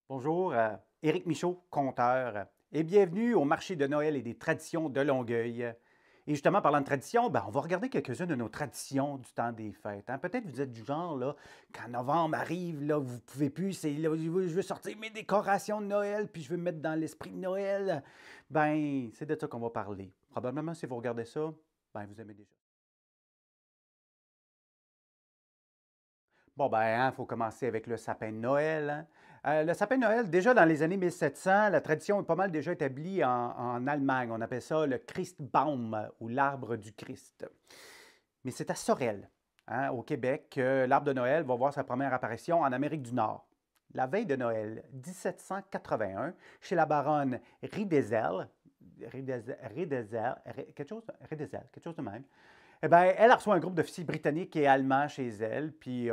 Bonjour, Éric Michaud, conteur, et bienvenue au marché de Noël et des traditions de Longueuil. Et justement, parlant de traditions, on va regarder quelques-unes de nos traditions du temps des fêtes, hein. Peut-être vous êtes du genre, là, quand novembre arrive, là, vous ne pouvez plus, c'est là, je veux sortir mes décorations de Noël, puis je veux me mettre dans l'esprit de Noël. C'est de ça qu'on va parler. Probablement, si vous regardez ça, vous aimez déjà. Il faut commencer avec le sapin de Noël, hein. Le sapin de Noël, déjà dans les années 1700, la tradition est pas mal déjà établie en Allemagne. On appelle ça le Christbaum ou l'arbre du Christ. Mais c'est à Sorel, hein, au Québec, que l'arbre de Noël va voir sa première apparition en Amérique du Nord. La veille de Noël 1781, chez la baronne Riedesel, quelque chose de même, elle reçoit un groupe d'officiers britanniques et allemands chez elle, puis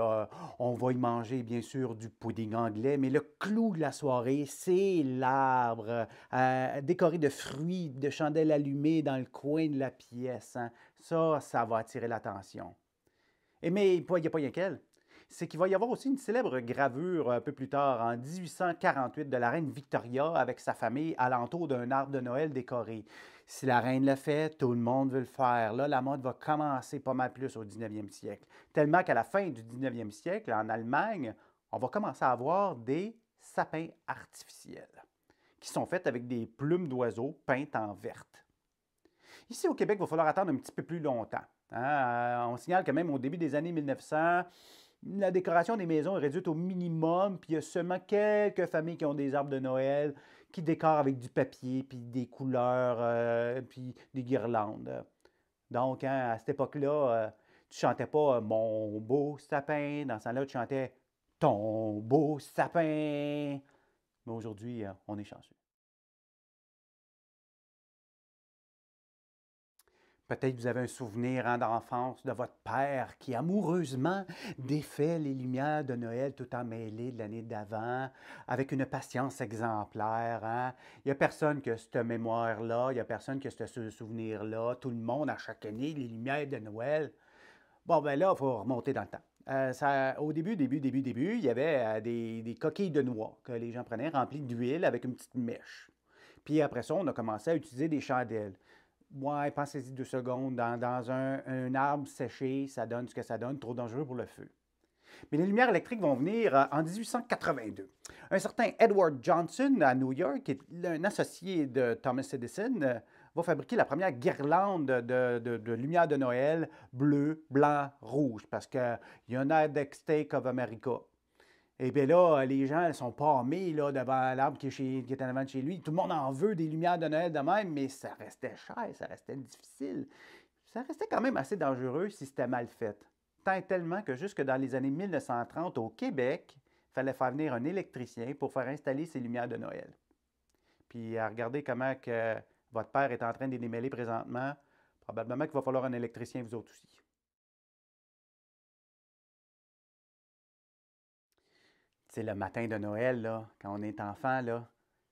on va y manger, bien sûr, du pudding anglais, mais le clou de la soirée, c'est l'arbre, décoré de fruits, de chandelles allumées dans le coin de la pièce, hein. Ça va attirer l'attention. Mais il n'y a pas rien qu'elle. C'est qu'il va y avoir aussi une célèbre gravure un peu plus tard, en 1848, de la reine Victoria avec sa famille alentour d'un arbre de Noël décoré. Si la reine le fait, tout le monde veut le faire. Là, la mode va commencer pas mal plus au 19e siècle. Tellement qu'à la fin du 19e siècle, en Allemagne, on va commencer à avoir des sapins artificiels qui sont faits avec des plumes d'oiseaux peintes en verte. Ici, au Québec, il va falloir attendre un petit peu plus longtemps, hein. On signale que même au début des années 1900, la décoration des maisons est réduite au minimum, puis il y a seulement quelques familles qui ont des arbres de Noël, qui décorent avec du papier, puis des couleurs, puis des guirlandes. Donc, hein, à cette époque-là, tu chantais pas Mon beau sapin. Dans ce temps-là, tu chantais Ton beau sapin. Mais aujourd'hui, on est chanceux. Peut-être vous avez un souvenir, hein, d'enfance de votre père qui amoureusement défait les lumières de Noël tout emmêlées de l'année d'avant, avec une patience exemplaire, hein. Il n'y a personne qui a cette mémoire-là, il n'y a personne qui a ce souvenir-là. Tout le monde, à chaque année, les lumières de Noël. Là, il faut remonter dans le temps. Au début, il y avait des coquilles de noix que les gens prenaient remplies d'huile avec une petite mèche. Puis après ça, on a commencé à utiliser des chandelles. Ouais, pensez-y 2 secondes. Dans un arbre séché, ça donne ce que ça donne, trop dangereux pour le feu. Mais les lumières électriques vont venir en 1882. Un certain Edward Johnson à New York, qui est un associé de Thomas Edison, va fabriquer la première guirlande de lumière de Noël bleu, blanc, rouge, parce qu'il y a un United States of America. Et bien là, les gens, ils sont pâmés là, devant l'arbre qui est en avant de chez lui. Tout le monde en veut des lumières de Noël de même, mais ça restait cher, ça restait difficile. Ça restait quand même assez dangereux si c'était mal fait. Tant et tellement que jusque dans les années 1930, au Québec, il fallait faire venir un électricien pour faire installer ces lumières de Noël. Puis regardez comment que votre père est en train de les démêler présentement. Probablement qu'il va falloir un électricien, vous autres aussi. C'est le matin de Noël, là, quand on est enfant, là,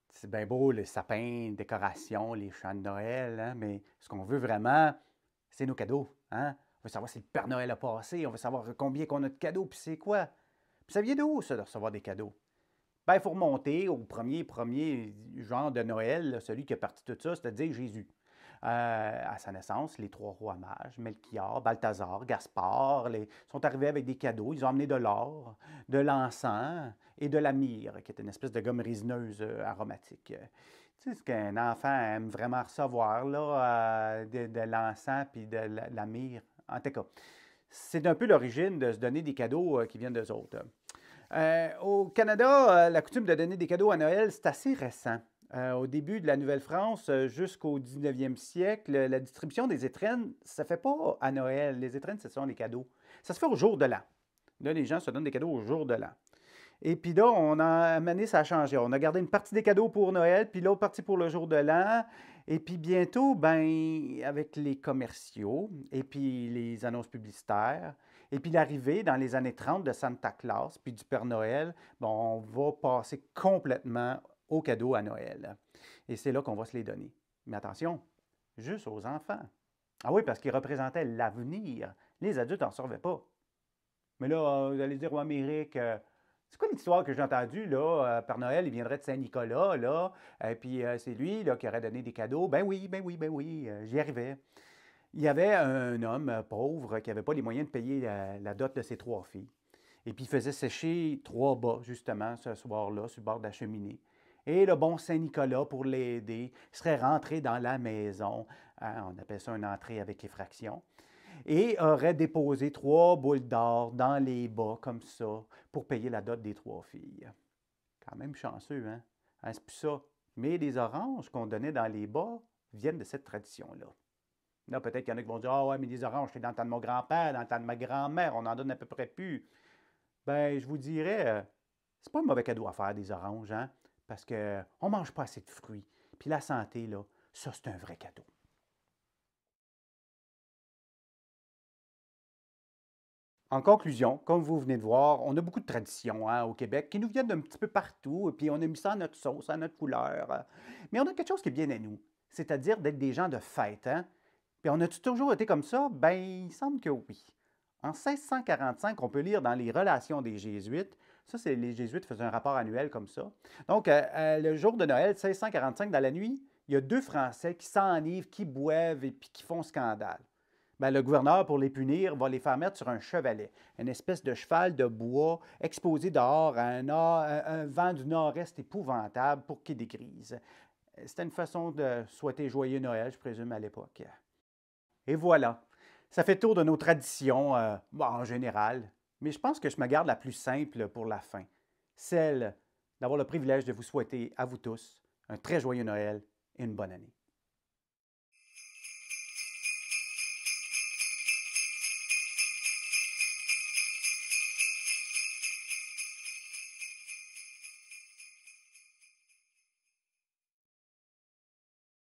c'est bien beau, le sapin, les décorations, les chants de Noël, hein, mais ce qu'on veut vraiment, c'est nos cadeaux, hein? On veut savoir si le Père Noël a passé, on veut savoir combien qu'on a de cadeaux, puis c'est quoi. Puis ça vient d'où, ça, de recevoir des cadeaux? Il faut remonter au premier genre de Noël, là, celui qui a parti tout ça, c'est-à-dire Jésus. À sa naissance, les trois rois mages, Melchior, Balthazar, Gaspard, sont arrivés avec des cadeaux. Ils ont amené de l'or, de l'encens et de la myrrhe, qui est une espèce de gomme résineuse aromatique. Tu sais, ce qu'un enfant aime vraiment recevoir, là, de l'encens puis de la myrrhe. En tout cas, c'est un peu l'origine de se donner des cadeaux qui viennent d'eux autres. Au Canada, la coutume de donner des cadeaux à Noël, c'est assez récent. Au début de la Nouvelle-France, jusqu'au 19e siècle, la distribution des étrennes, ça ne fait pas à Noël. Les étrennes, ce sont les cadeaux. Ça se fait au jour de l'an. Là, les gens se donnent des cadeaux au jour de l'an. Et puis là, on a amené, ça a changé. On a gardé une partie des cadeaux pour Noël, puis l'autre partie pour le jour de l'an. Et puis bientôt, avec les commerciaux et puis les annonces publicitaires, et puis l'arrivée dans les années 30 de Santa Claus, puis du Père Noël, on va passer complètement aux cadeaux à Noël. Et c'est là qu'on va se les donner. Mais attention, juste aux enfants. Ah oui, parce qu'ils représentaient l'avenir. Les adultes n'en servaient pas. Mais là, vous allez dire, ouais, Amérique, C'est quoi l'histoire que j'ai entendue, là? Père Noël, il viendrait de Saint-Nicolas, là, puis c'est lui, là, qui aurait donné des cadeaux. Ben oui, ben oui, ben oui, j'y arrivais. Il y avait un homme pauvre qui n'avait pas les moyens de payer la dot de ses trois filles. Et puis il faisait sécher trois bas, justement, ce soir-là, sur le bord de la cheminée. Et le bon Saint-Nicolas, pour l'aider, serait rentré dans la maison, hein, on appelle ça une entrée avec effraction, et aurait déposé trois boules d'or dans les bas, comme ça, pour payer la dot des trois filles. Quand même chanceux, hein? Hein, c'est plus ça. Mais les oranges qu'on donnait dans les bas viennent de cette tradition-là. Là, peut-être qu'il y en a qui vont dire: Ah ouais, mais les oranges, c'est dans le temps de mon grand-père, dans le temps de ma grand-mère, on en donne à peu près plus. Ben, je vous dirais, c'est pas un mauvais cadeau à faire des oranges, hein? Parce qu'on ne mange pas assez de fruits. Puis la santé, là, ça, c'est un vrai cadeau. En conclusion, comme vous venez de voir, on a beaucoup de traditions, hein, au Québec qui nous viennent d'un petit peu partout, et puis on a mis ça à notre sauce, à notre couleur. Mais on a quelque chose qui est bien à nous, c'est-à-dire d'être des gens de fête, hein? Puis on a-tu toujours été comme ça? Ben, il semble que oui. En 1645, on peut lire dans les Relations des Jésuites, ça, c'est les Jésuites faisaient un rapport annuel comme ça. Donc, le jour de Noël, 1645, dans la nuit, il y a deux Français qui s'enivrent, qui boivent et puis qui font scandale. Ben, le gouverneur, pour les punir, va les faire mettre sur un chevalet, une espèce de cheval de bois exposé dehors à un vent du nord-est épouvantable pour qu'il dégrise. C'était une façon de souhaiter joyeux Noël, je présume, à l'époque. Et voilà, ça fait le tour de nos traditions, bon, en général, mais je pense que je me garde la plus simple pour la fin, celle d'avoir le privilège de vous souhaiter à vous tous un très joyeux Noël et une bonne année.